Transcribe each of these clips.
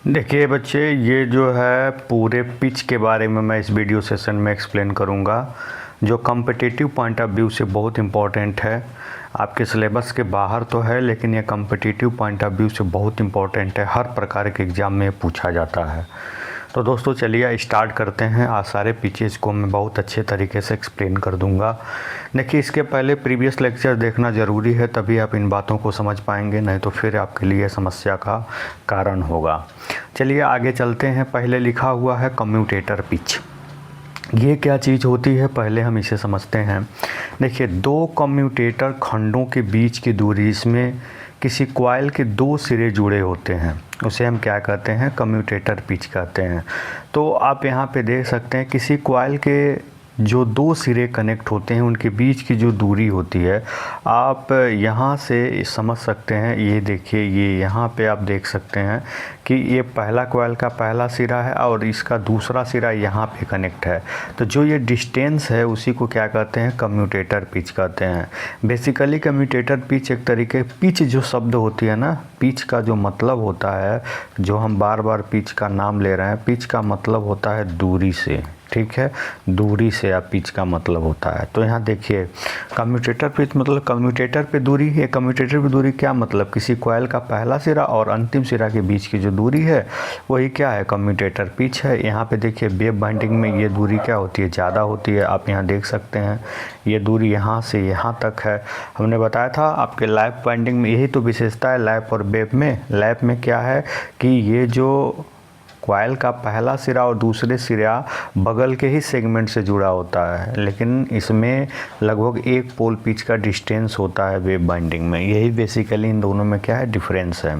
देखिए बच्चे, ये जो है पूरे पिच के बारे में मैं इस वीडियो सेशन में एक्सप्लेन करूँगा, जो कॉम्पिटिटिव पॉइंट ऑफ व्यू से बहुत इम्पोर्टेंट है। आपके सिलेबस के बाहर तो है, लेकिन ये कॉम्पिटिटिव पॉइंट ऑफ व्यू से बहुत इम्पोर्टेंट है। हर प्रकार के एग्ज़ाम में पूछा जाता है। तो दोस्तों चलिए स्टार्ट करते हैं। आज सारे पिचेस को मैं बहुत अच्छे तरीके से एक्सप्लेन कर दूंगा। देखिए, इसके पहले प्रीवियस लेक्चर देखना ज़रूरी है, तभी आप इन बातों को समझ पाएंगे, नहीं तो फिर आपके लिए समस्या का कारण होगा। चलिए आगे चलते हैं। पहले लिखा हुआ है कम्यूटेटर पिच। ये क्या चीज़ होती है, पहले हम इसे समझते हैं। देखिए, दो कम्यूटेटर खंडों के बीच की दूरी, इसमें किसी कॉइल के दो सिरे जुड़े होते हैं, उसे हम क्या कहते हैं, कम्यूटेटर पिच कहते हैं। तो आप यहाँ पे देख सकते हैं किसी कॉइल के जो दो सिरे कनेक्ट होते हैं उनके बीच की जो दूरी होती है, आप यहाँ से समझ सकते हैं। ये देखिए, ये यहाँ पे आप देख सकते हैं कि ये पहला कॉइल का पहला सिरा है और इसका दूसरा सिरा यहाँ पे कनेक्ट है। तो जो ये डिस्टेंस है उसी को क्या कहते हैं, कम्यूटेटर पिच कहते हैं। बेसिकली कम्यूटेटर पिच एक तरीके, पिच जो शब्द होती है ना, पिच का जो मतलब होता है, जो हम बार बार पिच का नाम ले रहे हैं, पिच का मतलब होता है दूरी से। ठीक है, दूरी से आप पिच का मतलब होता है। तो यहाँ देखिए, कम्यूटेटर पिच मतलब कम्यूटेटर पे दूरी है। कम्यूटेटर पे दूरी क्या मतलब, किसी कॉइल का पहला सिरा और अंतिम सिरा के बीच की जो दूरी है वही क्या है, कम्यूटेटर पिच है। यहाँ पे देखिए, वेव बाइंडिंग में ये दूरी क्या होती है, ज़्यादा होती है। आप यहाँ देख सकते हैं ये दूरी यहाँ से यहाँ तक है। हमने बताया था आपके लैप बाइंडिंग में यही तो विशेषता है लैप और वेव में। लैप में क्या है कि ये जो कॉइल का पहला सिरा और दूसरे सिरा बगल के ही सेगमेंट से जुड़ा होता है, लेकिन इसमें लगभग एक पोल पिच का डिस्टेंस होता है वेव बाइंडिंग में। यही बेसिकली इन दोनों में क्या है, डिफरेंस है।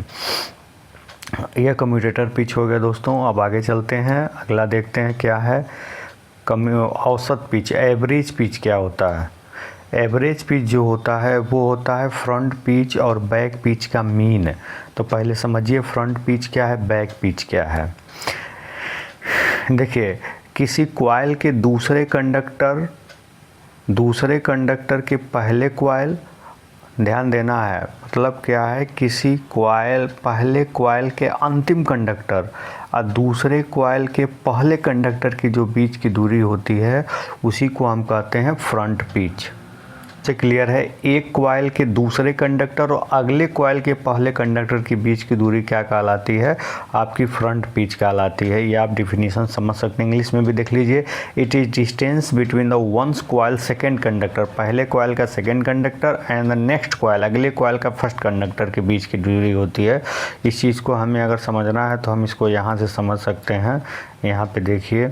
यह कम्यूटेटर पिच हो गया दोस्तों। अब आगे चलते हैं, अगला देखते हैं क्या है, औसत पिच, एवरेज पिच क्या होता है। एवरेज पिच जो होता है वो होता है फ्रंट पिच और बैक पिच का मीन। तो पहले समझिए फ्रंट पिच क्या है, बैक पिच क्या है। देखिए, किसी कॉइल के दूसरे कंडक्टर के पहले कॉइल, ध्यान देना है, मतलब क्या है, किसी कॉइल पहले कॉइल के अंतिम कंडक्टर और दूसरे कॉइल के पहले कंडक्टर की जो बीच की दूरी होती है उसी को हम कहते हैं फ्रंट पिच। से क्लियर है। एक कॉइल के दूसरे कंडक्टर और अगले कॉइल के पहले कंडक्टर के बीच की दूरी क्या कहलाती है, आपकी फ्रंट पिच कहलाती है। ये आप डिफिनीशन समझ सकते हैं, इंग्लिश में भी देख लीजिए। It is distance between the ones coil second conductor, पहले कॉइल का second conductor and the next coil, अगले कॉइल का फर्स्ट कंडक्टर के बीच की दूरी होती है। इस चीज़ को हमें अगर समझना है तो हम इसको यहाँ से समझ सकते हैं। यहाँ पे देखिए,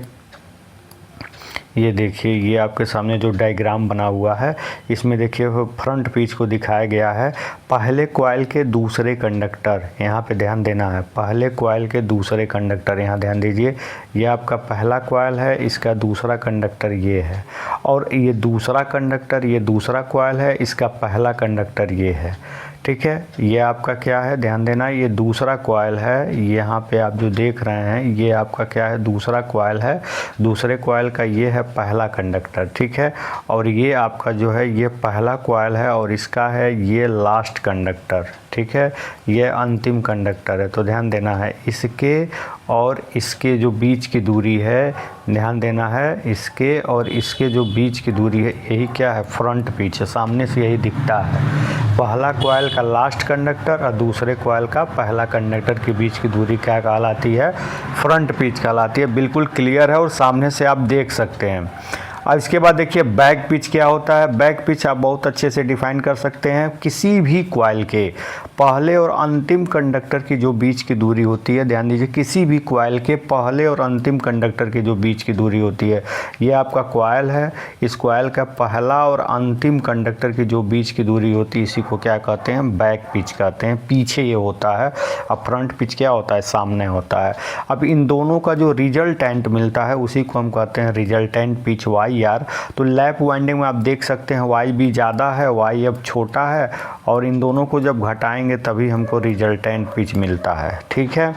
ये देखिए, ये आपके सामने जो डायग्राम बना हुआ है, इसमें देखिए फ्रंट पिच को दिखाया गया है। पहले कॉइल के दूसरे कंडक्टर, यहाँ पे ध्यान देना है, पहले कॉइल के दूसरे कंडक्टर, यहाँ ध्यान दीजिए, ये आपका पहला कॉइल है, इसका दूसरा कंडक्टर ये है, और ये दूसरा कंडक्टर, ये दूसरा कॉइल है, इसका पहला कंडक्टर ये है। ठीक है, ये आपका क्या है, ध्यान देना, ये दूसरा कॉइल है। यहाँ पे आप जो देख रहे हैं ये आपका क्या है, दूसरा कॉइल है। दूसरे कॉइल का ये है पहला कंडक्टर। ठीक है, और ये आपका जो है ये पहला कॉइल है और इसका है ये लास्ट कंडक्टर। ठीक है, ये अंतिम कंडक्टर है। तो ध्यान देना है, इसके और इसके जो बीच की दूरी है, ध्यान देना है, इसके और इसके जो बीच की दूरी है, यही क्या है, फ्रंट पिच है। सामने से यही दिखता है, पहला कॉइल का लास्ट कंडक्टर और दूसरे कॉइल का पहला कंडक्टर के बीच की दूरी क्या कहलाती है, फ्रंट पिच कहलाती है। बिल्कुल क्लियर है और सामने से आप देख सकते हैं। अब इसके बाद देखिए बैक पिच क्या होता है। बैक पिच आप बहुत अच्छे से डिफाइन कर सकते हैं। किसी भी कॉइल के पहले और अंतिम कंडक्टर की जो बीच की दूरी होती है, ध्यान दीजिए, किसी भी कॉइल के पहले और अंतिम कंडक्टर की जो बीच की दूरी होती है, ये आपका कॉइल है, इस कॉइल का पहला और अंतिम कंडक्टर की जो बीच की दूरी होती है, इसी को क्या कहते हैं, बैक पिच कहते हैं। पीछे ये होता है। अब फ्रंट पिच क्या होता है, सामने होता है। अब इन दोनों का जो रिजल्टेंट मिलता है उसी को हम कहते हैं रिजल्टेंट पिच, वाई आर। तो लैप वाइंडिंग में आप देख सकते हैं वाई भी ज़्यादा है, वाई अब छोटा है, और इन दोनों को जब घटाएंगे दिखाएंगे तभी हमको रिजल्टेंट पिच मिलता है। ठीक है,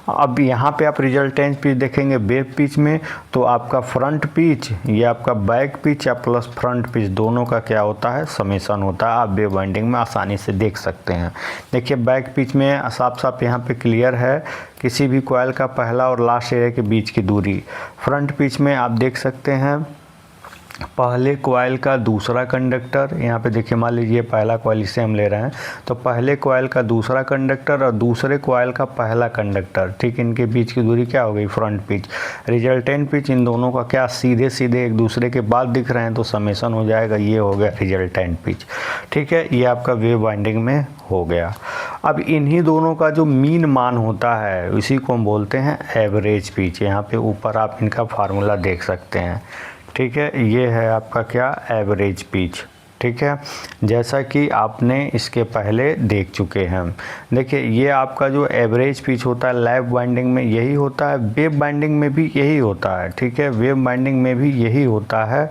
अब यहाँ पे आप रिजल्टेंट पिच देखेंगे वेव पिच में, तो आपका फ्रंट पिच या आपका बैक पिच या प्लस फ्रंट पिच दोनों का क्या होता है, समेशन होता है। आप वेव बाइंडिंग में आसानी से देख सकते हैं। देखिए बैक पिच में साफ साफ यहाँ पे क्लियर है किसी भी कॉइल का पहला और लास्ट एरिया के बीच की दूरी। फ्रंट पिच में आप देख सकते हैं पहले कॉइल का दूसरा कंडक्टर, यहाँ पे देखिए मान लीजिए पहला कॉइल इसे हम ले रहे हैं, तो पहले कॉइल का दूसरा कंडक्टर और दूसरे कॉइल का पहला कंडक्टर, ठीक, इनके बीच की दूरी क्या हो गई, फ्रंट पिच। रिजल्टेंट पिच इन दोनों का क्या सीधे सीधे एक दूसरे के बाद दिख रहे हैं तो समेशन हो जाएगा, ये हो गया रिजल्टेंट पिच। ठीक है, ये आपका वेव बाइंडिंग में हो गया। अब इन्हीं दोनों का जो मीन मान होता है उसी को हम बोलते हैं एवरेज पिच। यहाँ पे ऊपर आप इनका फार्मूला देख सकते हैं। ठीक है, ये है आपका क्या, एवरेज पिच। ठीक है, जैसा कि आपने इसके पहले देख चुके हैं। देखिए ये आपका जो एवरेज पिच होता है लैप बाइंडिंग में यही होता है, वेव बाइंडिंग में भी यही होता है। ठीक है, वेव बाइंडिंग में भी यही होता है,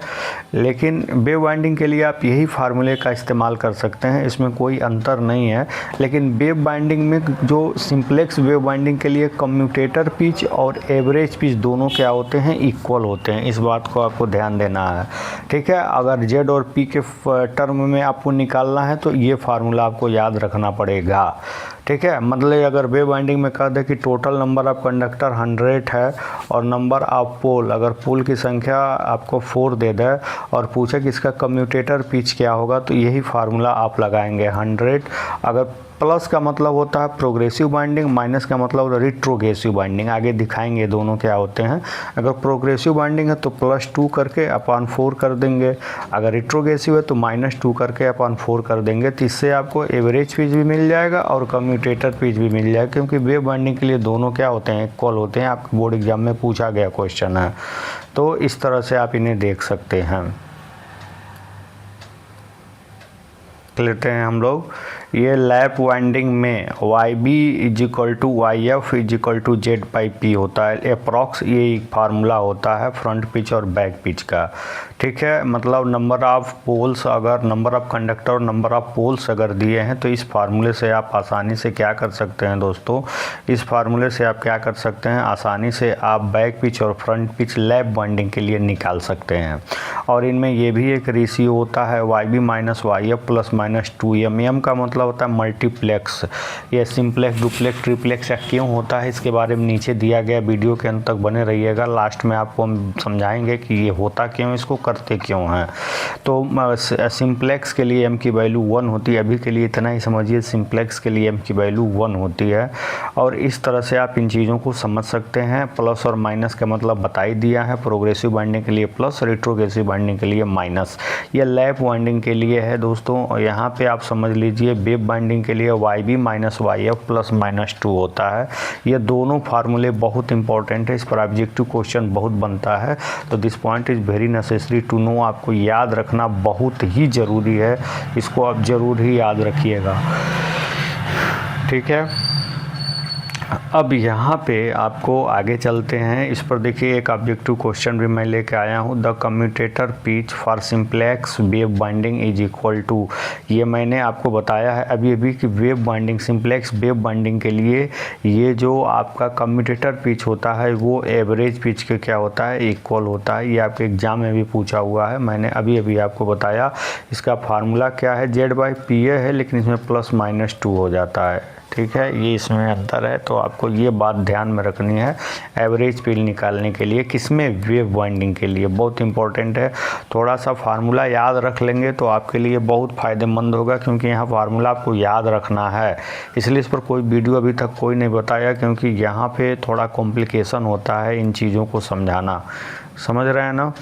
लेकिन वेव बाइंडिंग के लिए आप यही फार्मूले का इस्तेमाल कर सकते हैं, इसमें कोई अंतर नहीं है। लेकिन वेव बाइंडिंग में जो सिंप्लेक्स वेव बाइंडिंग के लिए कम्यूटेटर पिच और एवरेज पिच दोनों क्या होते हैं, इक्वल होते हैं। इस बात को आपको ध्यान देना है। ठीक है, अगर जेड और पी के टर्म में आपको निकालना है तो ये फार्मूला आपको याद रखना पड़ेगा। ठीक है, मतलब अगर वेव बाइंडिंग में कह दे कि टोटल नंबर ऑफ कंडक्टर 100 है और नंबर ऑफ पोल, अगर पोल की संख्या आपको 4 दे दे और पूछे कि इसका कम्यूटेटर पिच क्या होगा, तो यही फार्मूला आप लगाएंगे 100। अगर प्लस का मतलब होता है प्रोग्रेसिव बाइंडिंग, माइनस का मतलब होता है रिट्रोग्रेसिव बाइंडिंग। आगे दिखाएंगे दोनों क्या होते हैं। अगर प्रोग्रेसिव बाइंडिंग है तो +2 करके अपॉन 4 कर देंगे, अगर रिट्रोग्रेसिव है तो -2 करके अपॉन 4 कर देंगे। तो इससे आपको एवरेज पिच भी मिल जाएगा और कम्यूटेटर पिच भी मिल जाएगा, क्योंकि वेव बाइंडिंग के लिए दोनों क्या होते हैं, इक्वल होते हैं। आपके बोर्ड एग्जाम में पूछा गया क्वेश्चन है, तो इस तरह से आप इन्हें देख सकते हैं। लेते हैं हम लोग ये लैप वाइंडिंग में YB = YF = Z/P होता है अप्रॉक्स, ये एक फार्मूला होता है फ्रंट पिच और बैक पिच का। ठीक है, मतलब नंबर ऑफ पोल्स, अगर नंबर ऑफ कंडक्टर और नंबर ऑफ पोल्स अगर दिए हैं तो इस फार्मूले से आप आसानी से क्या कर सकते हैं दोस्तों, इस फार्मूले से आप क्या कर सकते हैं, आसानी से आप बैक पिच और फ्रंट पिच लैप बाइंडिंग के लिए निकाल सकते हैं। और इनमें ये भी एक रेशियो होता है YB - YF + -2M। M का मतलब होता है मल्टीप्लेक्स। ये सिंप्लेक्स, डुप्लेक्स, ट्रिप्लेक्स या क्यों होता है इसके बारे में नीचे दिया गया, वीडियो के अंत तक बने रहिएगा। लास्ट में आपको हम समझाएंगे कि ये होता क्यों, इसको करते क्यों हैं। तो सिंप्लेक्स के लिए M की वैल्यू 1 होती है। अभी के लिए इतना ही समझिए, सिंप्लेक्स के लिए M की वैल्यू 1 होती है। और इस तरह से आप इन चीज़ों को समझ सकते हैं। प्लस और माइनस का मतलब बता ही दिया है, प्रोग्रेसिव बाइंडिंग के लिए प्लस, रिट्रोग्रेसिव बाइंडिंग के लिए माइनस। ये लैप बाइंडिंग के लिए है दोस्तों। और यहाँ पे आप समझ लीजिए वेव बाइंडिंग के लिए YB - YF + -2 होता है। ये दोनों फार्मूले बहुत इंपॉर्टेंट है, इस पर ऑब्जेक्टिव क्वेश्चन बहुत बनता है। तो this point is very necessary to know, आपको याद रखना बहुत ही ज़रूरी है, इसको आप ज़रूर ही याद रखिएगा। ठीक है, अब यहाँ पे आपको आगे चलते हैं। इस पर देखिए एक ऑब्जेक्टिव क्वेश्चन भी मैं लेके आया हूँ। The commutator pitch for simplex wave binding = ये मैंने आपको बताया है अभी अभी कि wave binding, simplex wave binding के लिए ये जो आपका कम्यूटेटर पिच होता है वो एवरेज पिच के क्या होता है, इक्वल होता है। ये आपके एग्जाम में भी पूछा हुआ है, मैंने अभी अभी आपको बताया। इसका फार्मूला क्या है, Z/PA है, लेकिन इसमें +-2 हो जाता है। ठीक है, ये इसमें अंतर है, तो आपको ये बात ध्यान में रखनी है एवरेज पिच निकालने के लिए। किसमें, वेव बाइंडिंग के लिए बहुत इंपॉर्टेंट है। थोड़ा सा फार्मूला याद रख लेंगे तो आपके लिए बहुत फ़ायदेमंद होगा, क्योंकि यहाँ फार्मूला आपको याद रखना है। इसलिए इस पर कोई वीडियो अभी तक कोई नहीं बताया, क्योंकि यहाँ पे थोड़ा कॉम्प्लिकेशन होता है इन चीज़ों को समझाना, समझ रहे हैं ना।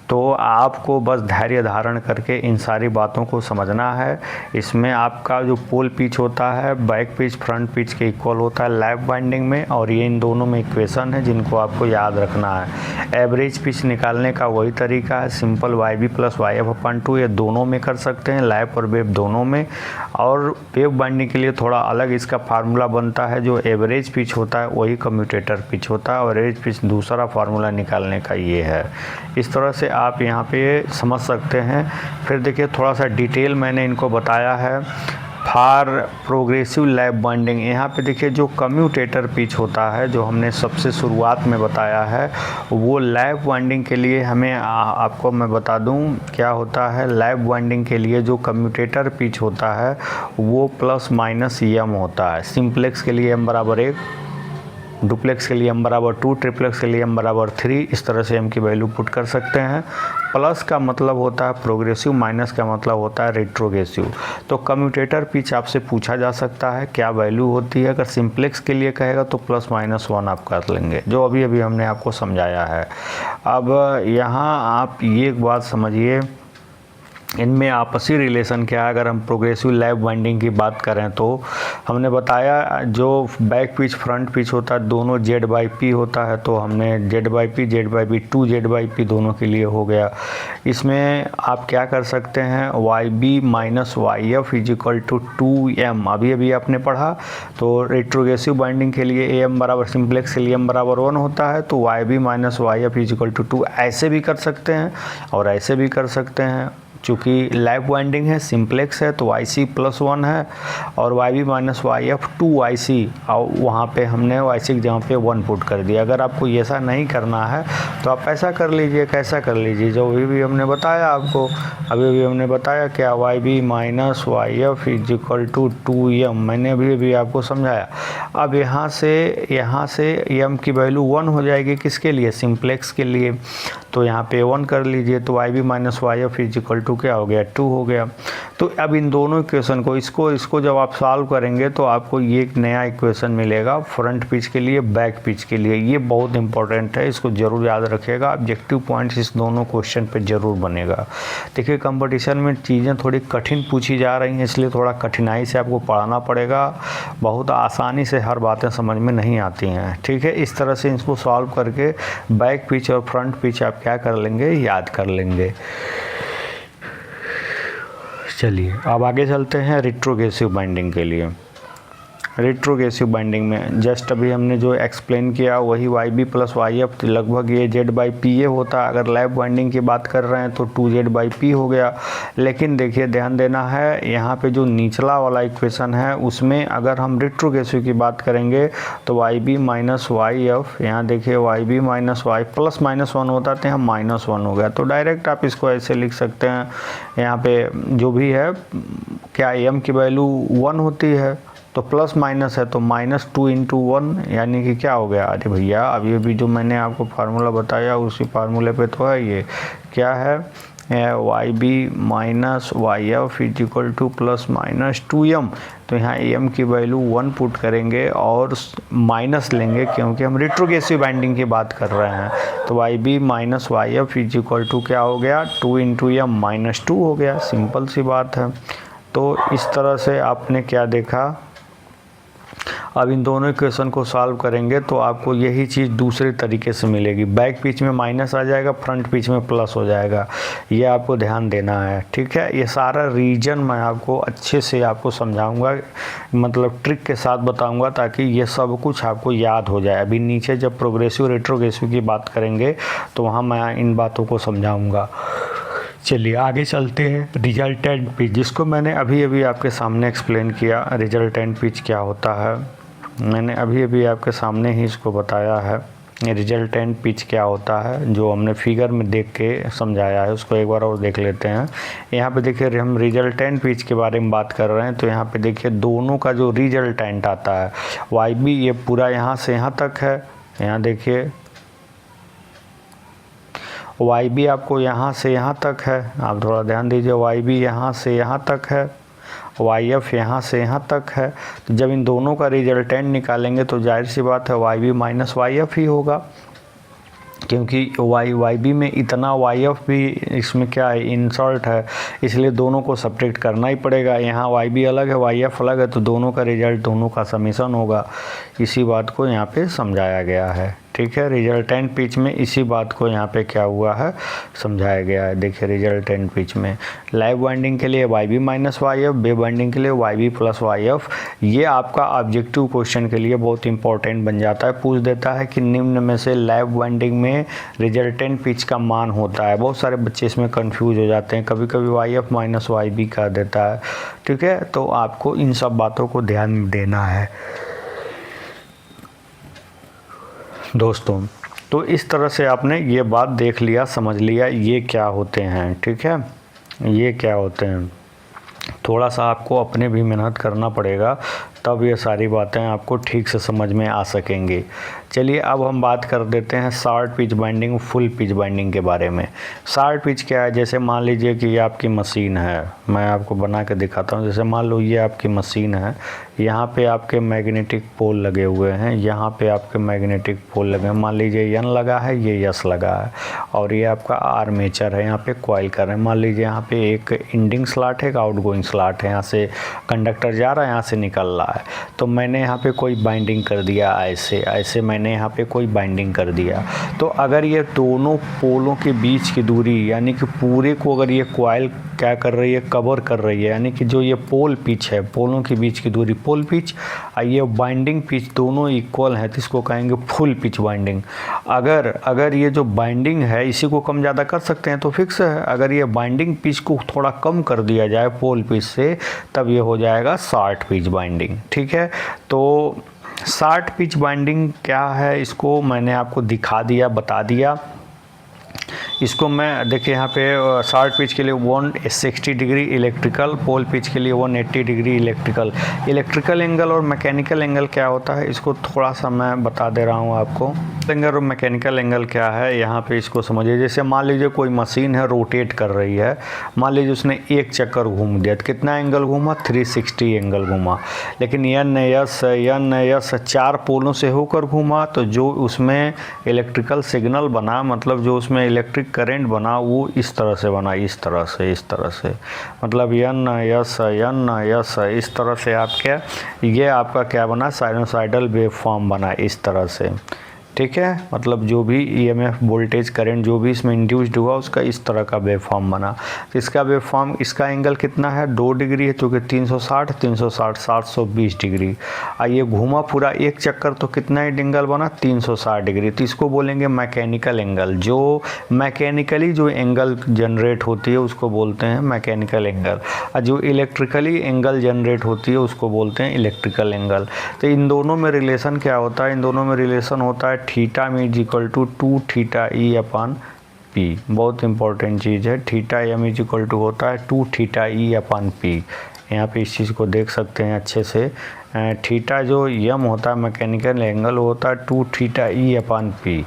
तो आपको बस धैर्य धारण करके इन सारी बातों को समझना है। इसमें आपका जो पोल पिच होता है बैक पिच फ्रंट पिच के इक्वल होता है लैप बाइंडिंग में, और ये इन दोनों में इक्वेशन है जिनको आपको याद रखना है। एवरेज पिच निकालने का वही तरीका है, सिंपल YB + YF/2, ये दोनों में कर सकते हैं, लैप और वेव दोनों में। और वेव बाइंडिंग के लिए थोड़ा अलग इसका फार्मूला बनता है, जो एवरेज पिच होता है वही कम्यूटेटर पिच होता है। एवरेज पिच दूसरा फार्मूला निकालने का ये है। इस तरह से आप यहाँ पे समझ सकते हैं। फिर देखिए थोड़ा सा डिटेल मैंने इनको बताया है। फॉर प्रोग्रेसिव लैप वाइंडिंग, यहाँ पे देखिए जो कम्यूटेटर पिच होता है जो हमने सबसे शुरुआत में बताया है, वो लैप वाइंडिंग के लिए हमें आपको मैं बता दूं क्या होता है। लैप वाइंडिंग के लिए जो कम्यूटेटर पिच होता है वो ±m होता है। सिंप्लेक्स के लिए m बराबर 1, डुप्लेक्स के लिए m बराबर 2, ट्रिप्लेक्स के लिए m बराबर 3, इस तरह से m की वैल्यू पुट कर सकते हैं। प्लस का मतलब होता है प्रोग्रेसिव, माइनस का मतलब होता है रेट्रोग्रेसिव। तो कम्यूटेटर पिच आपसे पूछा जा सकता है क्या वैल्यू होती है। अगर सिंप्लेक्स के लिए कहेगा तो ±1 आप कर लेंगे, जो अभी अभी हमने आपको समझाया है। अब यहाँ आप ये एक बात समझिए, इनमें आपसी रिलेशन क्या है। अगर हम प्रोग्रेसिव लैप वाइंडिंग की बात करें तो हमने बताया जो बैक पिच फ्रंट पिच होता है दोनों Z/P होता है, तो हमने Z/P, Z/P 2 Z/P दोनों के लिए हो गया। इसमें आप क्या कर सकते हैं, YB - YF = 2m, अभी अभी आपने पढ़ा। तो रेट्रोग्रेसिव वाइंडिंग के लिए AM बराबर, सिंप्लेक्स के लिए m बराबर 1 होता है, तो YB - YF = 2 ऐसे भी कर सकते हैं और ऐसे भी कर सकते हैं। चूँकि लैप वाइंडिंग है, सिंप्लेक्स है, तो YC + 1 है और YB - YF 2YC, और वहाँ पे हमने YC की जगह पे 1 पुट कर दिया। अगर आपको ऐसा नहीं करना है तो आप ऐसा कर लीजिए, कैसा कर लीजिए जो अभी भी हमने बताया आपको, अभी अभी हमने बताया क्या, YB - YF = 2m, मैंने अभी अभी आपको समझाया। अब यहाँ से m की वैल्यू 1 हो जाएगी, किसके लिए, सिंप्लेक्स के लिए, तो यहाँ पे 1 कर लीजिए, तो YB - YF = क्या हो गया, 2 हो गया। तो अब इन दोनों इक्वेशन को इसको जब आप सॉल्व करेंगे तो आपको ये एक नया इक्वेशन मिलेगा फ्रंट पिच के लिए, बैक पिच के लिए। ये बहुत इंपॉर्टेंट है, इसको ज़रूर याद रखिएगा। ऑब्जेक्टिव पॉइंट्स इस दोनों क्वेश्चन पे ज़रूर बनेगा। देखिए कंपटीशन में चीज़ें थोड़ी कठिन पूछी जा रही हैं, इसलिए थोड़ा कठिनाई से आपको पढ़ाना पड़ेगा। बहुत आसानी से हर बातें समझ में नहीं आती हैं, ठीक है। इस तरह से इसको सॉल्व करके बैक पिच और फ्रंट पिच आप क्या कर लेंगे, याद कर लेंगे। चलिए अब आगे चलते हैं रेट्रोग्रेसिव बाइंडिंग के लिए। रेट्रोग्रेसिव बाइंडिंग में जस्ट अभी हमने जो एक्सप्लेन किया वही YB + YF लगभग ये Z/PA होता है। अगर लैप बाइंडिंग की बात कर रहे हैं तो 2 Z/P हो गया। लेकिन देखिए ध्यान देना है, यहाँ पे जो निचला वाला इक्वेशन है उसमें अगर हम रेट्रोग्रेसिव की बात करेंगे तो YB - YF, यहाँ देखिए YB - Y +-1 होता तो यहाँ -1 हो गया। तो डायरेक्ट आप इसको ऐसे लिख सकते हैं, यहाँ पे जो भी है क्या m की वैल्यू 1 होती है तो प्लस माइनस है तो -2 × 1 यानी कि क्या हो गया। अरे भैया अभी अभी जो मैंने आपको फार्मूला बताया उसी फार्मूले पे तो है, ये क्या है, YB - YF = ±2m। तो यहाँ m की वैल्यू 1 पुट करेंगे और माइनस लेंगे क्योंकि हम रेट्रोग्रेसिव बाइंडिंग की बात कर रहे हैं। तो YB - YF = क्या हो गया, 2 × m -2 हो गया। सिंपल सी बात है। तो इस तरह से आपने क्या देखा, अब इन दोनों इक्वेशन को सॉल्व करेंगे तो आपको यही चीज़ दूसरे तरीके से मिलेगी। बैक पिच में माइनस आ जाएगा, फ्रंट पिच में प्लस हो जाएगा। ये आपको ध्यान देना है, ठीक है। ये सारा रीजन मैं आपको अच्छे से आपको समझाऊंगा, मतलब ट्रिक के साथ बताऊंगा ताकि ये सब कुछ आपको याद हो जाए। अभी नीचे जब प्रोग्रेसिव रेट्रोग्रेसिव की बात करेंगे तो वहाँ मैं इन बातों को समझाऊँगा। चलिए आगे चलते हैं। रिजल्टेंट पिच, जिसको मैंने अभी अभी आपके सामने एक्सप्लेन किया। रिजल्टेंट पिच क्या होता है, मैंने अभी अभी आपके सामने ही इसको बताया है। रिजल्टेंट पिच क्या होता है जो हमने फिगर में देख के समझाया है, उसको एक बार और देख लेते हैं। यहाँ पे देखिए हम रिजल्टेंट पिच के बारे में बात कर रहे हैं, तो यहाँ पे देखिए दोनों का जो रिजल्टेंट आता है YB, ये पूरा यहाँ से यहाँ तक है। यहाँ देखिए YB आपको यहाँ से यहाँ तक है, आप थोड़ा ध्यान दीजिए। YB यहाँ से यहाँ तक है, YF यहाँ से यहाँ तक है। तो जब इन दोनों का रिजल्टेंट निकालेंगे तो जाहिर सी बात है YB - YF ही होगा, क्योंकि YB में इतना YF भी इसमें क्या है, इंसल्ट है, इसलिए दोनों को सब्ट्रैक्ट करना ही पड़ेगा। यहाँ YB अलग है, YF अलग है, तो दोनों का रिजल्ट दोनों का समीशन होगा। इसी बात को यहाँ पे समझाया गया है, ठीक है। रिजल्टेंट पिच में इसी बात को यहाँ पे क्या हुआ है समझाया गया है। देखिए रिजल्टेंट पिच में लाइव वाइंडिंग के लिए YB minus YF, wave winding के लिए YB प्लस YF। ये आपका ऑब्जेक्टिव क्वेश्चन के लिए बहुत इंपॉर्टेंट बन जाता है। पूछ देता है कि निम्न में से लाइव वाइंडिंग में रिजल्टेंट पिच का मान होता है। बहुत सारे बच्चे इसमें कंफ्यूज हो जाते हैं, कभी कभी YF माइनस YB कर देता है। ठीक है, तो आपको इन सब बातों को ध्यान देना है दोस्तों। तो इस तरह से आपने ये बात देख लिया, समझ लिया ये क्या होते हैं। ठीक है, ये क्या होते हैं। थोड़ा सा आपको अपने भी मेहनत करना पड़ेगा, तब ये सारी बातें आपको ठीक से समझ में आ सकेंगी। चलिए अब हम बात कर देते हैं short pitch binding, full pitch binding के बारे में। शॉर्ट पिच क्या है, जैसे मान लीजिए कि ये आपकी मशीन है, मैं आपको बना के दिखाता हूँ। जैसे मान लो ये आपकी मशीन है, यहाँ पे आपके मैग्नेटिक पोल लगे हुए हैं, यहाँ पे आपके मैग्नेटिक पोल लगे हैं। मान लीजिए N लगा है, ये S लगा है, और ये आपका आर्मेचर है, यहाँ पे कॉइल कर रहे हैं। मान लीजिए यहाँ पे एक इंडिंग स्लॉट है, एक आउटगोइंग स्लॉट है, यहाँ से कंडक्टर जा रहा है, यहाँ से निकल रहा है। तो मैंने यहाँ पे कोई बाइंडिंग कर दिया, ऐसे मैंने यहाँ पे कोई बाइंडिंग कर दिया। तो अगर ये दोनों पोलों के बीच की दूरी, यानी कि पूरे को अगर ये कॉइल क्या कर रही है, कवर कर रही है, यानी कि जो ये पोल पिच है, पोलों के बीच की दूरी पोल पिच, ये बाइंडिंग पिच दोनों इक्वल है, तो इसको कहेंगे फुल पिच बाइंडिंग। अगर ये जो बाइंडिंग है इसी को कम ज़्यादा कर सकते हैं तो फिक्स है। अगर ये बाइंडिंग पिच को थोड़ा कम कर दिया जाए पोल पिच से, तब ये हो जाएगा शॉर्ट पिच बाइंडिंग। ठीक है, तो शॉर्ट पिच बाइंडिंग क्या है, इसको मैंने आपको दिखा दिया, बता दिया। इसको मैं देखिए यहाँ पे शॉर्ट पिच के लिए 160 डिग्री इलेक्ट्रिकल, पोल पिच के लिए 180 डिग्री इलेक्ट्रिकल। इलेक्ट्रिकल एंगल और मैकेनिकल एंगल क्या होता है, इसको थोड़ा सा मैं बता दे रहा हूँ आपको। एंगल और मैकेनिकल एंगल क्या है, यहाँ पे इसको समझिए। जैसे मान लीजिए कोई मशीन है, रोटेट कर रही है, मान लीजिए उसने एक चक्कर घूम दिया, तो कितना एंगल घूमा, 360 एंगल घूमा। लेकिन N चार पोलों से होकर घूमा, तो जो उसमें इलेक्ट्रिकल सिग्नल बना, मतलब जो उसमें इलेक्ट्रिक करंट बना, वो इस तरह से बना, इस तरह से मतलब N इस तरह से आपके ये आपका क्या बना, साइनोसाइडल वेव फॉर्म बना इस तरह से। ठीक है, मतलब जो भी EMF वोल्टेज करंट जो भी इसमें इंड्यूस्ड हुआ, उसका इस तरह का वेव फॉर्म बना। तो इसका वेव फॉर्म, इसका एंगल कितना है, 2 डिग्री है, क्योंकि 360 720 डिग्री। ये घूमा पूरा एक चक्कर, तो कितना एंगल बना, 360 डिग्री। तो इसको बोलेंगे मैकेनिकल एंगल। जो मैकेनिकली जो एंगल जनरेट होती है उसको बोलते हैं मैकेनिकल एंगल, और जो इलेक्ट्रिकली एंगल जनरेट होती है उसको बोलते हैं इलेक्ट्रिकल एंगल। तो इन दोनों में रिलेशन क्या होता है, इन दोनों में रिलेशन होता है थीटा में equal to 2 theta E upon P। बहुत इंपॉर्टेंट चीज़ है, थीटा M इक्वल टू होता है 2 थीटा E अपॉन P। यहाँ पे इस चीज़ को देख सकते हैं अच्छे से। थीटा जो M होता है मैकेनिकल एंगल, होता है 2 थीटा E अपॉन P।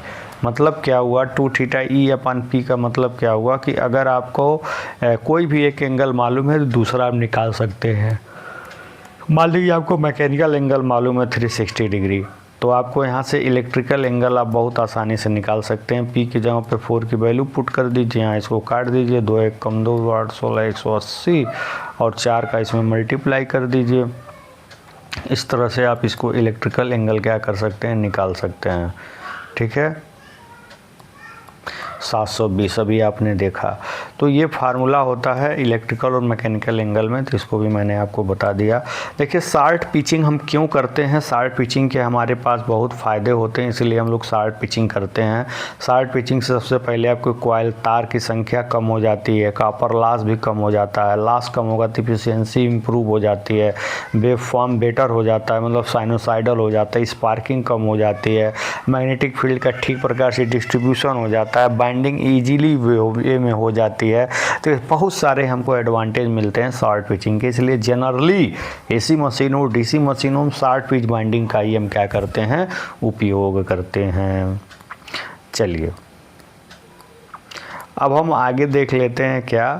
मतलब क्या हुआ, 2 थीटा E अपॉन P का मतलब क्या हुआ कि अगर आपको कोई भी एक एंगल मालूम है तो दूसरा आप निकाल सकते हैं। मान लीजिए आपको मैकेनिकल एंगल मालूम है 360 डिग्री, तो आपको यहाँ से इलेक्ट्रिकल एंगल आप बहुत आसानी से निकाल सकते हैं। P की जगह पे 4 की वैल्यू पुट कर दीजिए, यहाँ इसको काट दीजिए, 2 1 कम 2 8 16 180, और 4 का इसमें मल्टीप्लाई कर दीजिए। इस तरह से आप इसको इलेक्ट्रिकल एंगल क्या कर सकते हैं, निकाल सकते हैं। ठीक है, 720 अभी आपने देखा। तो ये फार्मूला होता है इलेक्ट्रिकल और मैकेनिकल एंगल में, तो इसको भी मैंने आपको बता दिया। देखिए शॉर्ट पिचिंग हम क्यों करते हैं, शॉर्ट पिचिंग के हमारे पास बहुत फ़ायदे होते हैं, इसलिए हम लोग शॉर्ट पिचिंग करते हैं। शॉर्ट पिचिंग से सबसे पहले आपको कॉइल तार की संख्या कम हो जाती है, कॉपर लॉस भी कम हो जाता है, लॉस कम होगा तो एफिशिएंसी इंप्रूव हो जाती है, वेव फॉर्म बेटर हो जाता है, मतलब साइनोसाइडल हो जाता है, स्पार्किंग कम हो जाती है, मैग्नेटिक फील्ड का ठीक प्रकार से डिस्ट्रीब्यूशन हो जाता है, बाइंडिंग ईजीली वे में हो जाती है। तो बहुत सारे हमको एडवांटेज मिलते हैं शॉर्ट पिचिंग के, इसलिए जनरली AC मशीनों और DC मशीनों में शॉर्ट पिच बाइंडिंग का ही हम क्या करते हैं, उपयोग करते हैं। चलिए अब हम आगे देख लेते हैं क्या,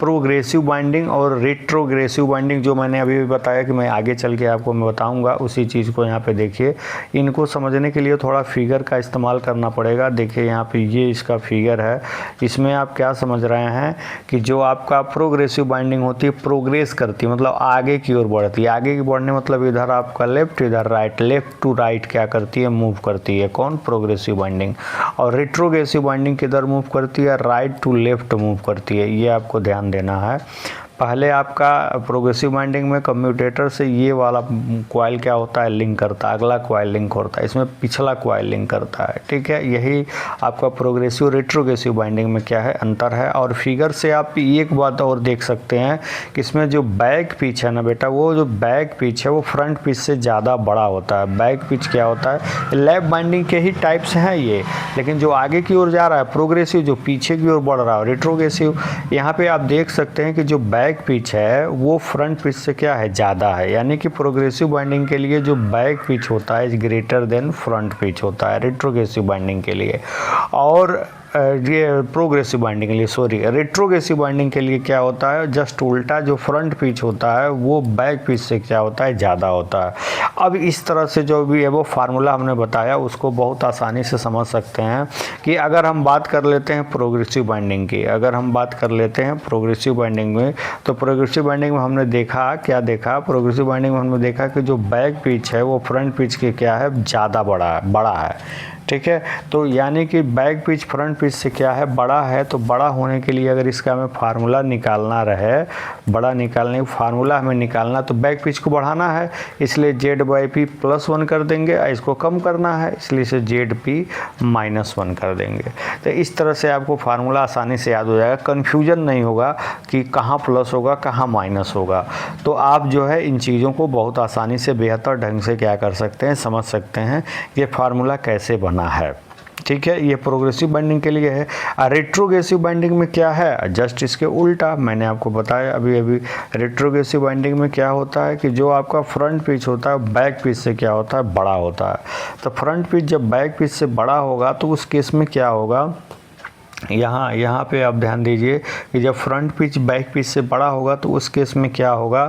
प्रोग्रेसिव बाइंडिंग और रेट्रोग्रेसिव बाइंडिंग, जो मैंने अभी भी बताया कि मैं आगे चल के आपको मैं बताऊंगा, उसी चीज़ को यहाँ पे देखिए। इनको समझने के लिए थोड़ा फिगर का इस्तेमाल करना पड़ेगा। देखिए यहाँ पे ये इसका फिगर है, इसमें आप क्या समझ रहे हैं कि जो आपका प्रोग्रेसिव बाइंडिंग होती है, प्रोग्रेस करती है मतलब आगे की ओर बढ़ती है। आगे की बढ़ने मतलब इधर आपका लेफ्ट, इधर राइट, लेफ्ट टू राइट क्या करती है, मूव करती है। कौन? Progressive binding. और रेट्रोग्रेसिव बाइंडिंग किधर मूव करती है? राइट टू लेफ्ट मूव करती है। ये आपको ध्यान देना है। पहले आपका प्रोग्रेसिव बाइंडिंग में कम्यूटेटर से ये वाला कॉइल क्या होता है, लिंक करता है, अगला कॉइल लिंक होता है, इसमें पिछला कॉइल लिंक करता है। ठीक है, यही आपका प्रोग्रेसिव रेट्रोग्रेसिव बाइंडिंग में क्या है, अंतर है। और फिगर से आप एक बात और देख सकते हैं कि इसमें जो बैक पिच है ना बेटा, वो जो बैक पिच है वो फ्रंट पिच से ज़्यादा बड़ा होता है। बैक पिच क्या होता है, लैप बाइंडिंग के ही टाइप्स हैं ये, लेकिन जो आगे की ओर जा रहा है प्रोग्रेसिव, जो पीछे की ओर बढ़ रहा है रेट्रोग्रेसिव। यहाँ पे आप देख सकते हैं कि जो बैक पिच है वो फ्रंट पिच से क्या है, ज़्यादा है। यानी कि प्रोग्रेसिव बाइंडिंग के लिए जो बैक पिच होता है is greater than front pitch होता है रेट्रोग्रेसिव बाइंडिंग के लिए। और ये प्रोग्रेसिव बाइंडिंग के लिए, सॉरी, रेट्रोग्रेसिव बाइंडिंग के लिए क्या होता है, जस्ट उल्टा, जो फ्रंट पिच होता है वो बैक पिच से क्या होता है, ज़्यादा होता है। अब इस तरह से जो भी है वो फार्मूला हमने बताया उसको बहुत आसानी से समझ सकते हैं कि अगर हम बात कर लेते हैं प्रोग्रेसिव बाइंडिंग की, अगर हम बात कर लेते हैं प्रोग्रेसिव बाइंडिंग में, तो प्रोग्रेसिव बाइंडिंग में हमने देखा, क्या देखा, प्रोग्रेसिव बाइंडिंग में हमने देखा कि जो बैक पिच है वो फ्रंट पिच के क्या है, ज़्यादा बड़ा है। ठीक है, तो यानी कि बैक पिच फ्रंट पिच से क्या है, बड़ा है। तो बड़ा होने के लिए अगर इसका हमें फार्मूला निकालना रहे, बड़ा निकालने का फार्मूला हमें निकालना, तो बैक पिच को बढ़ाना है, इसलिए Z/P +1 कर देंगे। इसको कम करना है, इसलिए इसे ZP -1 कर देंगे। तो इस तरह से आपको फार्मूला आसानी से याद हो जाएगा, कन्फ्यूजन नहीं होगा कि कहाँ प्लस होगा कहाँ माइनस होगा। तो आप जो है इन चीज़ों को बहुत आसानी से बेहतर ढंग से क्या कर सकते हैं, समझ सकते हैं ये फार्मूला कैसे बना है। ठीक है, ये प्रोग्रेसिव बाइंडिंग के लिए है। रेट्रोग्रेसिव बाइंडिंग में क्या है, जस्ट इसके उल्टा मैंने आपको बताया अभी। रेट्रोग्रेसिव बाइंडिंग में क्या होता है कि जो आपका फ्रंट पिच होता है बैक पिच से क्या होता है, बड़ा होता है। तो फ्रंट पिच जब बैक पिच से बड़ा होगा तो उस केस में क्या होगा, यहाँ पे आप ध्यान दीजिए कि जब फ्रंट पिच बैक पिच से बड़ा होगा तो उस केस में क्या होगा,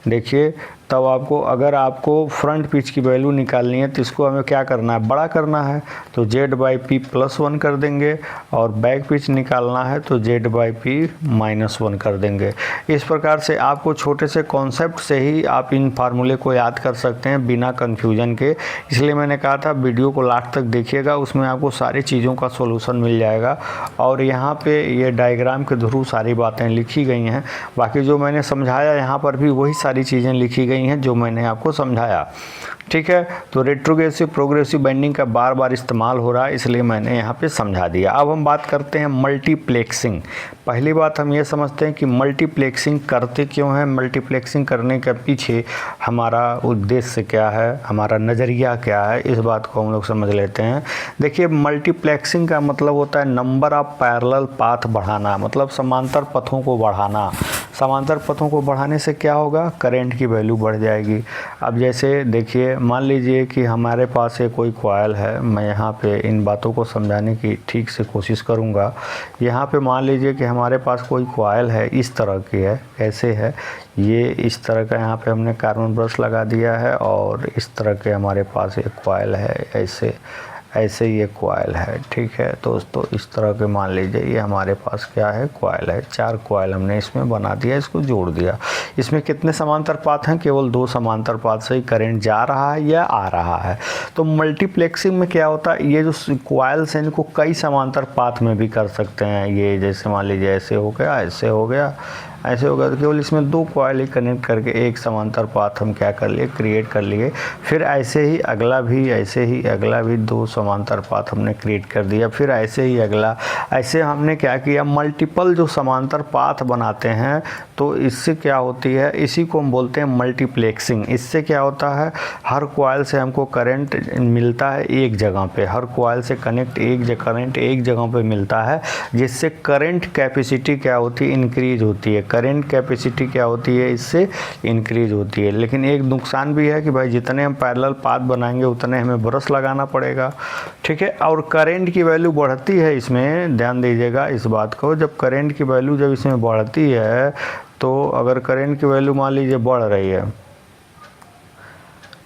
देखिए तब आपको, अगर आपको फ्रंट पिच की वैल्यू निकालनी है तो इसको हमें क्या करना है, बड़ा करना है, तो Z/P +1 कर देंगे। और बैक पिच निकालना है तो Z/P -1 कर देंगे। इस प्रकार से आपको छोटे से कॉन्सेप्ट से ही आप इन फार्मूले को याद कर सकते हैं बिना कन्फ्यूजन के। इसलिए मैंने कहा था वीडियो को लास्ट तक देखिएगा, उसमें आपको सारी चीज़ों का सोल्यूशन मिल जाएगा। और यहाँ पे ये डायग्राम के थ्रू सारी बातें लिखी गई हैं। बाकी जो मैंने समझाया यहाँ पर भी वही सारी चीज़ें लिखी गई हैं जो मैंने आपको समझाया। ठीक है, तो रेट्रोग्रेसिव प्रोग्रेसिव बाइंडिंग का बार बार इस्तेमाल हो रहा है, इसलिए मैंने यहाँ पे समझा दिया। अब हम बात करते हैं मल्टीप्लेक्सिंग। पहली बात हम ये समझते हैं कि मल्टीप्लेक्सिंग करते क्यों हैं, मल्टीप्लेक्सिंग करने के पीछे हमारा उद्देश्य क्या है, हमारा नज़रिया क्या है, इस बात को हम लोग समझ लेते हैं। देखिए, मल्टीप्लेक्सिंग का मतलब होता है नंबर ऑफ पैरेलल पाथ बढ़ाना, मतलब समांतर पथों को बढ़ाना। समांतर पथों को बढ़ाने से क्या होगा, करंट की वैल्यू बढ़ जाएगी। अब जैसे देखिए, मान लीजिए कि हमारे पास एक कोई कॉइल है, मैं यहाँ पे इन बातों को समझाने की ठीक से कोशिश करूँगा। यहाँ पे मान लीजिए कि हमारे पास कोई कॉइल है, इस तरह की है, कैसे है ये, इस तरह का यहाँ पे हमने कार्बन ब्रश लगा दिया है और इस तरह के हमारे पास एक कॉइल है, ऐसे ये कॉइल है। ठीक है दोस्तों, इस तरह के मान लीजिए ये हमारे पास क्या है, कॉइल है। 4 कॉइल हमने इसमें बना दिया, इसको जोड़ दिया। इसमें कितने समांतर पाथ हैं, केवल 2 समांतर पाथ से ही करंट जा रहा है या आ रहा है। तो मल्टीप्लेक्सिंग में क्या होता है, ये जो कॉइल्स हैं इनको कई समांतर पाथ में भी कर सकते हैं। ये जैसे मान लीजिए ऐसे हो गया, ऐसे हो गया, ऐसे होगा, तो केवल इसमें 2 कॉइल ही कनेक्ट करके एक समांतर पाथ हम क्या कर लिए, क्रिएट कर लिए। फिर ऐसे ही अगला भी, ऐसे ही अगला भी 2 समांतर पाथ हमने क्रिएट कर दिया। फिर ऐसे ही अगला, ऐसे हमने क्या किया, मल्टीपल जो समांतर पाथ बनाते हैं। तो इससे क्या होती है, इसी को हम बोलते हैं मल्टीप्लेक्सिंग। इससे क्या होता है, हर कॉइल से हमको करंट मिलता है एक जगह पे, हर कॉइल से करंट एक जगह पे मिलता है, जिससे करंट कैपेसिटी क्या होती है, इंक्रीज होती है। करंट कैपेसिटी क्या होती है, इससे इंक्रीज होती है। लेकिन एक नुकसान भी है कि भाई जितने हम पैरेलल पाथ बनाएंगे उतने हमें ब्रश लगाना पड़ेगा, ठीक है। और करंट की वैल्यू बढ़ती है, इसमें ध्यान दीजिएगा इस बात को, जब करंट की वैल्यू जब इसमें बढ़ती है तो अगर करंट की वैल्यू मान लीजिए बढ़ रही है,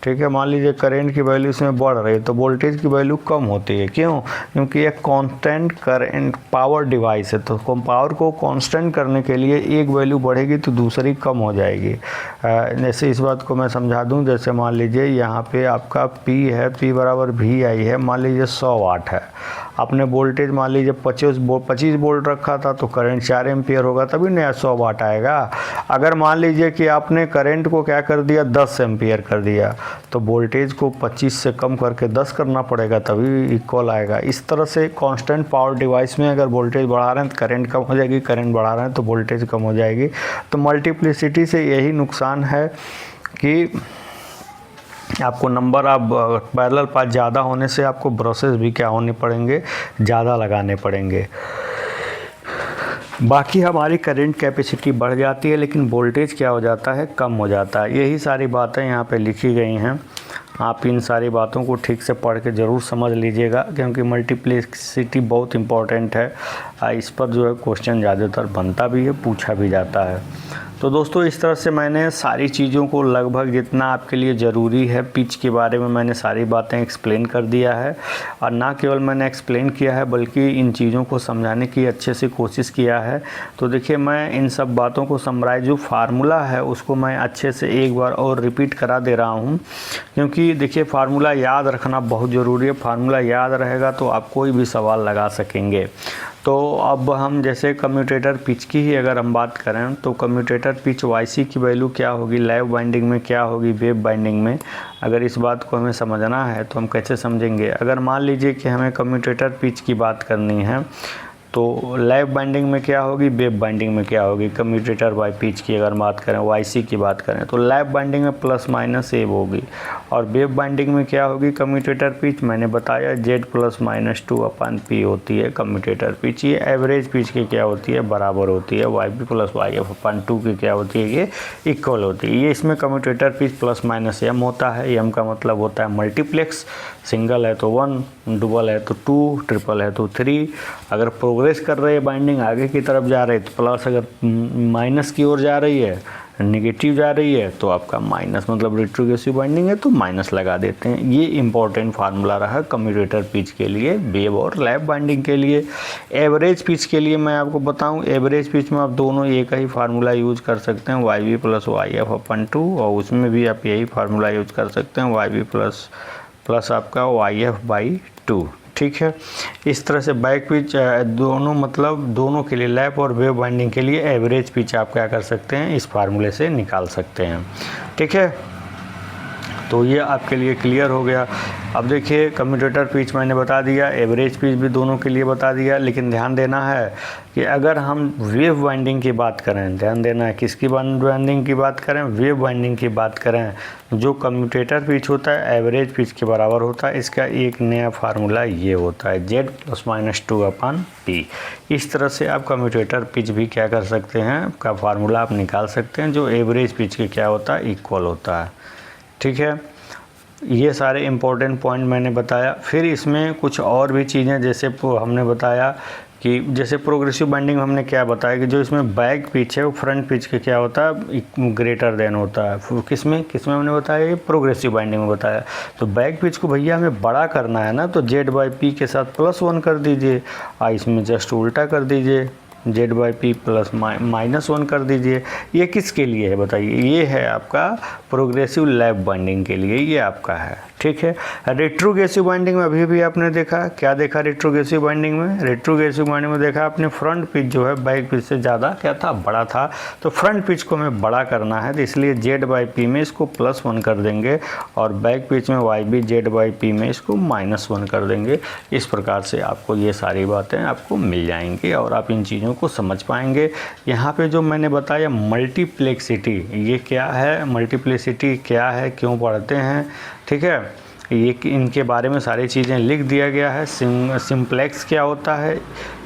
ठीक है, मान लीजिए करंट की वैल्यू इसमें बढ़ रही है तो वोल्टेज की वैल्यू कम होती है। क्यों? क्योंकि एक कांस्टेंट करंट पावर डिवाइस है, तो पावर को कांस्टेंट करने के लिए एक वैल्यू बढ़ेगी तो दूसरी कम हो जाएगी। जैसे इस बात को मैं समझा दूं, जैसे मान लीजिए यहाँ पे आपका P है, P बराबर VI है, मान लीजिए 100 वाट है, आपने वोल्टेज मान लीजिए 25 वोल्ट रखा था तो करंट 4 एम्पियर होगा, तभी नया 100 वाट आएगा। अगर मान लीजिए कि आपने करंट को क्या कर दिया, 10 एम्पियर कर दिया, तो वोल्टेज को 25 से कम करके 10 करना पड़ेगा, तभी इक्वल आएगा। इस तरह से कांस्टेंट पावर डिवाइस में अगर वोल्टेज बढ़ा रहे हैं तो करंट कम हो जाएगी, करंट बढ़ा रहे हैं तो वोल्टेज कम हो जाएगी। तो मल्टीप्लिसिटी से यही नुकसान है कि आपको नंबर आप पैरेलल पाथ ज़्यादा होने से आपको ब्रशेस भी क्या होने पड़ेंगे, ज़्यादा लगाने पड़ेंगे। बाकी हमारी करंट कैपेसिटी बढ़ जाती है लेकिन वोल्टेज क्या हो जाता है, कम हो जाता है। यही सारी बातें यहाँ पे लिखी गई हैं, आप इन सारी बातों को ठीक से पढ़ के ज़रूर समझ लीजिएगा, क्योंकि मल्टीप्लिसिटी बहुत इम्पॉर्टेंट है। इस पर जो है क्वेश्चन ज़्यादातर बनता भी है, पूछा भी जाता है। तो दोस्तों इस तरह से मैंने सारी चीज़ों को लगभग जितना आपके लिए ज़रूरी है पिच के बारे में मैंने सारी बातें एक्सप्लेन कर दिया है। और ना केवल मैंने एक्सप्लेन किया है बल्कि इन चीज़ों को समझाने की अच्छे से कोशिश किया है। तो देखिए मैं इन सब बातों को समराइज, जो फार्मूला है उसको मैं अच्छे से एक बार और रिपीट करा दे रहा हूँ, क्योंकि देखिए फार्मूला याद रखना बहुत ज़रूरी है। फार्मूला याद रहेगा तो आप कोई भी सवाल लगा सकेंगे। तो अब हम जैसे कम्यूटेटर पिच की ही अगर हम बात करें तो कम्यूटेटर पिच YC की वैल्यू क्या होगी, लैप वाइंडिंग में क्या होगी, वेव वाइंडिंग में। अगर इस बात को हमें समझना है तो हम कैसे समझेंगे। अगर मान लीजिए कि हमें कम्यूटेटर पिच की बात करनी है तो लैप बाइंडिंग में क्या होगी, वेव बाइंडिंग में क्या होगी। कम्यूटेटर बाय पिच की अगर बात करें, YC की बात करें तो लैप बाइंडिंग में प्लस माइनस एव होगी, और वेव बाइंडिंग में क्या होगी कम्यूटेटर पिच, मैंने बताया Z प्लस माइनस 2/P होती है कम्यूटेटर पिच। ये एवरेज पिच की क्या होती है, बराबर होती है। YB प्लस YF/2 की क्या होती है, ये इक्वल होती है। ये इसमें commutator pitch plus minus M होता है। M का मतलब होता है मल्टीप्लेक्स, सिंगल है तो 1, डबल है तो 2, ट्रिपल है तो 3। अगर प्रोग्रेस कर रहे हैं बाइंडिंग, आगे की तरफ जा रहे हैं तो प्लस, अगर माइनस की ओर जा रही है, नेगेटिव जा रही है तो आपका माइनस, मतलब रेट्रोग्रेसिव बाइंडिंग है तो माइनस लगा देते हैं। ये इंपॉर्टेंट फार्मूला रहा कम्यूटेटर पिच के लिए, वेव और लैप बाइंडिंग के लिए। एवरेज पिच के लिए मैं आपको बताऊं, एवरेज पिच में आप दोनों एक ही फार्मूला यूज कर सकते हैं, YB प्लस YF/2, और उसमें भी आप यही फार्मूला यूज कर सकते हैं, YB प्लस आपका YF/2। ठीक है, इस तरह से बैक पिच दोनों, मतलब दोनों के लिए, लैप और वेव बाइंडिंग के लिए एवरेज पिच आप क्या कर सकते हैं, इस फार्मूले से निकाल सकते हैं। ठीक है, तो ये आपके लिए क्लियर हो गया। अब देखिए कम्यूटेटर पिच मैंने बता दिया, एवरेज पिच भी दोनों के लिए बता दिया, लेकिन ध्यान देना है कि अगर हम वेव बाइंडिंग की बात करें, ध्यान देना है किसकी बाइंडिंग की बात करें, वेव बाइंडिंग की बात करें, जो कम्यूटेटर पिच होता है एवरेज पिच के बराबर होता है। इसका एक नया फार्मूला ये होता है, Z प्लस माइनस 2/P। इस तरह से आप कम्यूटेटर पिच भी क्या कर सकते हैं, का फार्मूला आप निकाल सकते हैं, जो एवरेज पिच के क्या होता है, इक्वल होता है। ठीक है, ये सारे इम्पोर्टेंट पॉइंट मैंने बताया। फिर इसमें कुछ और भी चीज़ें, जैसे हमने बताया कि जैसे प्रोग्रेसिव बाइंडिंग में हमने क्या बताया कि जो इसमें बैक पिच है वो फ्रंट पिच के क्या होता है, ग्रेटर देन होता है। किसमें हमने बताया, ये प्रोग्रेसिव बाइंडिंग में बताया। तो बैक पिच को भैया हमें बड़ा करना है ना, तो Z/P के साथ +1 कर दीजिए, इसमें जस्ट उल्टा कर दीजिए, Z/P प्लस -1 कर दीजिए। ये किसके लिए है बताइए, ये है आपका प्रोग्रेसिव लैप बाइंडिंग के लिए, ये आपका है। ठीक है, रेट्रोग्रेसिव बाइंडिंग में अभी भी आपने देखा, क्या देखा रेट्रोग्रेसिव बाइंडिंग में, रेट्रोग्रेसिव बाइंडिंग में देखा आपने फ्रंट पिच जो है बैक पिच से ज़्यादा क्या था, बड़ा था। तो फ्रंट पिच को हमें बड़ा करना है, तो इसलिए Z/P में इसको +1 कर देंगे, और बैक पिच में YB Z/P में इसको -1 कर देंगे। इस प्रकार से आपको ये सारी बातें आपको मिल जाएंगी और आप इन चीज़ों को समझ पाएंगे। यहाँ पे जो मैंने बताया मल्टीप्लेक्सिटी, ये क्या है, मल्टीप्लेक्सिटी क्या है, क्यों पढ़ते हैं, ठीक है, ये इनके बारे में सारी चीज़ें लिख दिया गया है। सिंप्लेक्स क्या होता है,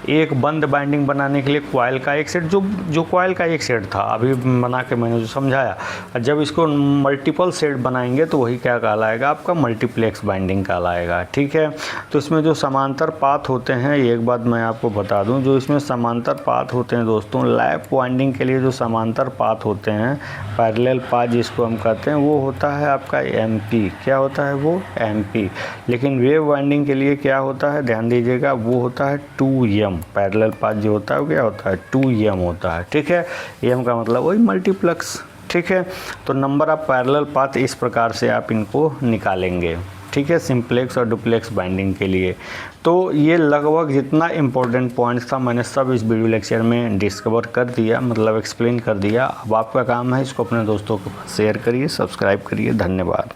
एक बंद बाइंडिंग बनाने के लिए कॉइल का एक सेट, जो कॉइल का एक सेट था अभी बना के मैंने जो समझाया, जब इसको मल्टीपल सेट बनाएंगे तो वही क्या कहलाएगा, आपका मल्टीप्लेक्स बाइंडिंग कहलाएगा। ठीक है, तो इसमें जो समांतर पाथ होते हैं, एक बात मैं आपको बता दूं, जो इसमें समांतर पाथ होते हैं दोस्तों, लैप वाइंडिंग के लिए जो समांतर पाथ होते हैं, पैरेलल पाथ जिसको हम कहते हैं, वो होता है आपका MP। क्या होता है वो? MP। लेकिन वेव वाइंडिंग के लिए क्या होता है, ध्यान दीजिएगा, वो होता है 2M। पैरेलल पाथ जो होता है वो क्या होता है, 2M होता है। ठीक है, M का मतलब वही मल्टीप्लेक्स। ठीक है, तो नंबर ऑफ पैरेलल पाथ इस प्रकार से आप इनको निकालेंगे। ठीक है, सिंप्लेक्स और डुप्लेक्स बाइंडिंग के लिए। तो ये लगभग जितना इम्पोर्टेंट पॉइंट्स था मैंने सब इस वीडियो लेक्चर में डिस्कवर कर दिया, मतलब एक्सप्लेन कर दिया। अब आपका काम है इसको अपने दोस्तों को शेयर करिए, सब्सक्राइब करिए। धन्यवाद।